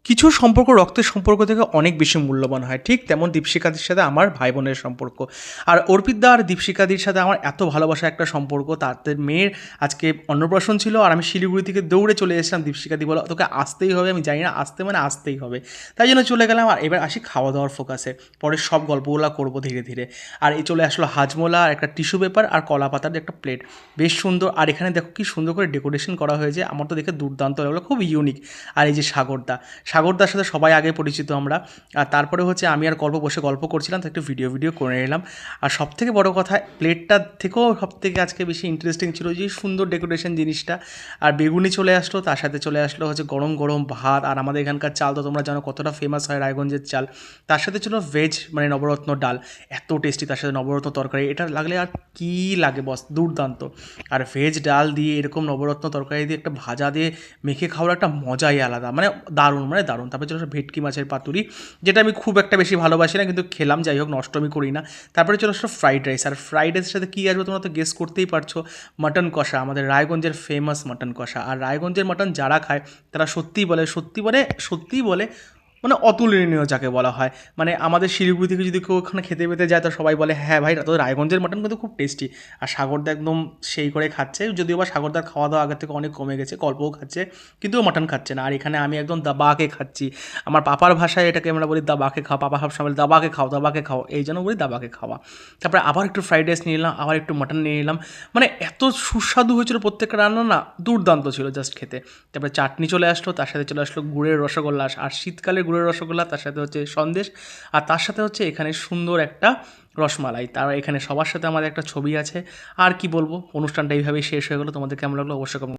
কিছু সম্পর্ক রক্তের সম্পর্ক থেকে অনেক বেশি মূল্যবান হয়, ঠিক তেমন দীপশিখাদির সাথে আমার ভাই বোনের সম্পর্ক। আর অর্পিতদা আর দীপশিখাদির সাথে আমার এত ভালোবাসা একটা সম্পর্ক, তাদের মেয়ের আজকে অন্নপ্রাশন ছিল আর আমি শিলিগুড়ি থেকে দৌড়ে চলে এসেছিলাম। দীপশিখাদি বলো তোকে আসতেই হবে, আমি জানি না আসতে মানে আসতেই হবে, তাই জন্য চলে গেলাম। আর এবার আসি খাওয়া দাওয়ার ফোকাসে, পরে সব গল্পগুলো করবো ধীরে ধীরে। আর এই চলে আসলো হাজমোলা, আর একটা টিস্যু পেপার আর কলা পাতার একটা প্লেট, বেশ সুন্দর। আর এখানে দেখো কি সুন্দর করে ডেকোরেশন করা হয়েছে, আমার তো দেখে দুর্দান্ত লাগলো, খুব ইউনিক। আর এই যে সাগরদার সাথে সবাই আগে পরিচিত আমরা। আর তারপরে হচ্ছে আমি আর বসে গল্প করছিলাম, তো একটু ভিডিও করে নিলাম। আর সবথেকে বড় কথা, প্লেটটার থেকেও সবথেকে আজকে বেশি ইন্টারেস্টিং ছিল যে সুন্দর ডেকোরেশন জিনিসটা। আর বেগুনি চলে আসলো, তার সাথে চলে আসলো হচ্ছে গরম গরম ভাত। আর আমাদের এখানকার চাল তো তোমরা জানো কতটা ফেমাস হয়, রায়গঞ্জের চাল। তার সাথে ছিল ভেজ মানে নবরত্ন ডাল, এত টেস্টি, তার সাথে নবরত্ন তরকারি, এটা লাগলে আর কী লাগে বস, দুর্দান্ত। আর ভেজ ডাল দিয়ে এরকম নবরত্ন তরকারি দিয়ে একটা ভাজা দিয়ে মেখে খাওয়ার একটা মজাই আলাদা, মানে দারুণ, মানে দারুণ। তারপরে চলে আসলো ভেটকি মাছের পাতুরি, যেটা আমি খুব একটা বেশি ভালোবাসি না, কিন্তু খেলাম, যাই হোক, নষ্ট আমি করি না। তারপরে চলে আসলো ফ্রাইড রাইস, আর ফ্রাইড রাইসের সাথে কী আসবে তোমরা তো গেস করতেই পারছো, মাটন কষা, আমাদের রায়গঞ্জের ফেমাস মাটন কষা। আর রায়গঞ্জের মাটন যারা খায় তারা সত্যিই বলে মানে অতুলনীয় যাকে বলা হয়। মানে আমাদের শিলিগুড়ি থেকে যদি কেউ ওখানে খেতে পেতে যায়, তো সবাই বলে হ্যাঁ ভাই, তো রায়গঞ্জের মাটন কিন্তু খুব টেস্টি। আর সাগরদা একদম সেই করে খাচ্ছে, যদিও বা সাগরদার খাওয়া দাওয়া আগের থেকে অনেক কমে গেছে, গল্পও খাচ্ছে কিন্তু ও মাটন খাচ্ছে না। আর এখানে আমি একদম দাবাকে খাচ্ছি, আমার পাপার ভাষায় এটাকে আমরা বলি দাবাকে খাওয়া, পাপা সবসময় বলে দাবাকে খাও, এই জন্য বলি দাবাকে খাওয়া। তারপরে আবার একটু ফ্রাইড রাইস নিয়ে নিলাম, আবার একটু মাটন নিয়ে নিলাম, মানে এত সুস্বাদু হয়েছিল প্রত্যেকটা রান্না, না দুর্দান্ত ছিল জাস্ট খেতে। তারপরে চাটনি চলে আসলো, তার সাথে চলে আসলো গুড়ের রসগোল্লা, আর শীতকালে গুড়ের রসগোল্লা, তার সাথে হচ্ছে সন্দেশ, আর তার সাথে হচ্ছে এখানে সুন্দর একটা রসমালাই। তার এখানে সবার সাথে আমাদের একটা ছবি আছে। আর কি বলবো, অনুষ্ঠানটা এইভাবেই শেষ হয়ে গেলো। তোমাদের কেমন লাগলো অবশ্যই